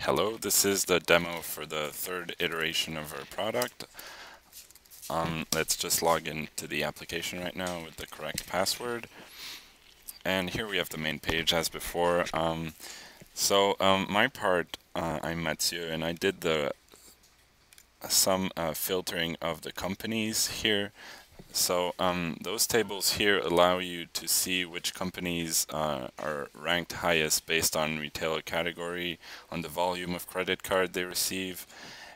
Hello, this is the demo for the third iteration of our product. Let's just log into the application right now with the correct password. And here we have the main page as before. My part, I'm Mathieu, and I did some filtering of the companies here. Those tables here allow you to see which companies are ranked highest based on retailer category, on the volume of credit card they receive,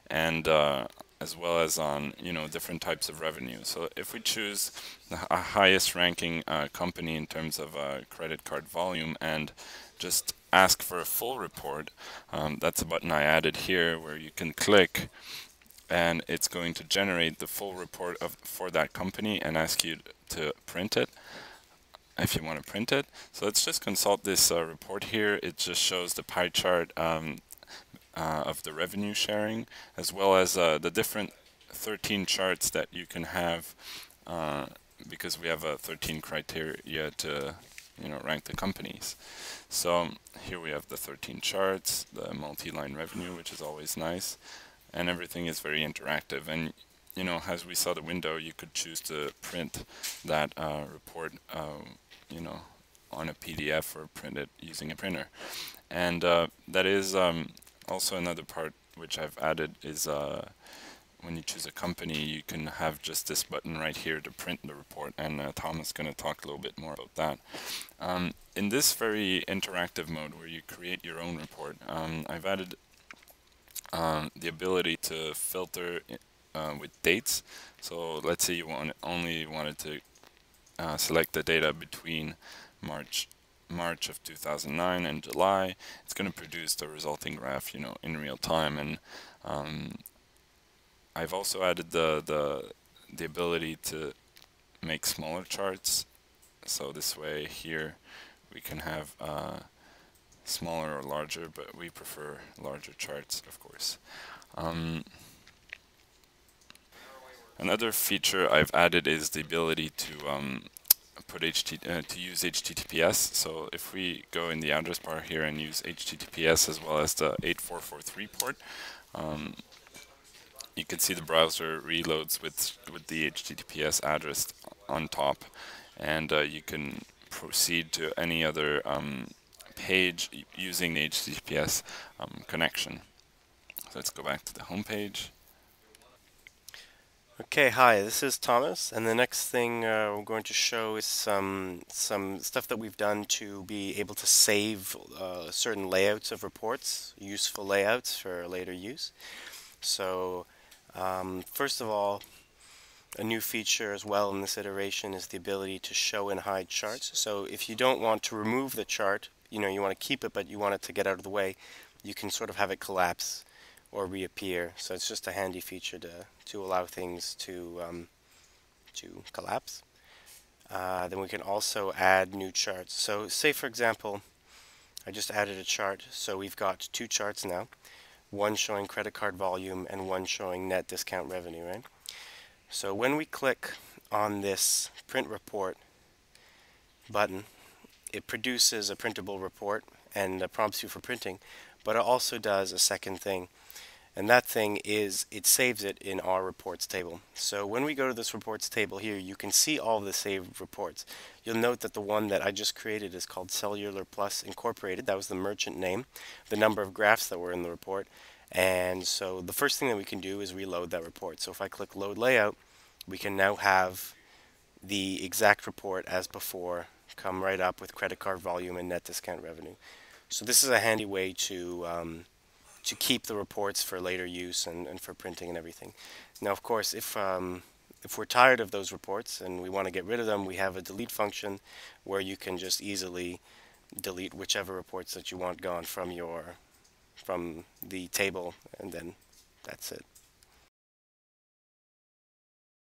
and as well as on different types of revenue. So if we choose the highest ranking company in terms of credit card volume and just ask for a full report, that's a button I added here where you can click and it's going to generate the full report for that company and ask you to print it if you want to print it. So let's just consult this report here. It just shows the pie chart of the revenue sharing, as well as the different 13 charts that you can have, because we have 13 criteria to rank the companies. So here we have the 13 charts, the multi-line revenue, which is always nice, and everything is very interactive. And as we saw the window, you could choose to print that report on a PDF or print it using a printer. And that is also another part which I've added is when you choose a company, you can have just this button right here to print the report, and Tom is going to talk a little bit more about that. In this very interactive mode where you create your own report, I've added the ability to filter with dates. So let's say you only wanted to select the data between March of 2009 and July. It's going to produce the resulting graph, in real time. And I've also added the ability to make smaller charts. So this way here we can have smaller or larger, but we prefer larger charts, of course. Another feature I've added is the ability to to use HTTPS. So if we go in the address bar here and use HTTPS as well as the 8443 port, you can see the browser reloads with the HTTPS address on top, and you can proceed to any other page using the HTTPS connection. So let's go back to the home page. Okay, hi, this is Thomas, and the next thing we're going to show is some stuff that we've done to be able to save certain layouts of reports, useful layouts for later use. So first of all, a new feature as well in this iteration is the ability to show and hide charts. So if you don't want to remove the chart, you want to keep it but you want it to get out of the way, you can sort of have it collapse or reappear. So it's just a handy feature to allow things to collapse. Then we can also add new charts. So say for example, I just added a chart. So we've got two charts now, one showing credit card volume and one showing net discount revenue, right? So when we click on this print report button, it produces a printable report and prompts you for printing, but it also does a second thing. And that thing is it saves it in our reports table. So when we go to this reports table here, you can see all the saved reports. You'll note that the one that I just created is called Cellular Plus Incorporated. That was the merchant name, the number of graphs that were in the report. And so the first thing that we can do is reload that report. So if I click load layout, we can now have the exact report as before come right up with credit card volume and net discount revenue. So this is a handy way to keep the reports for later use and for printing and everything. Now, of course, if we're tired of those reports and we want to get rid of them, we have a delete function where you can just easily delete whichever reports that you want gone from the table, and then that's it.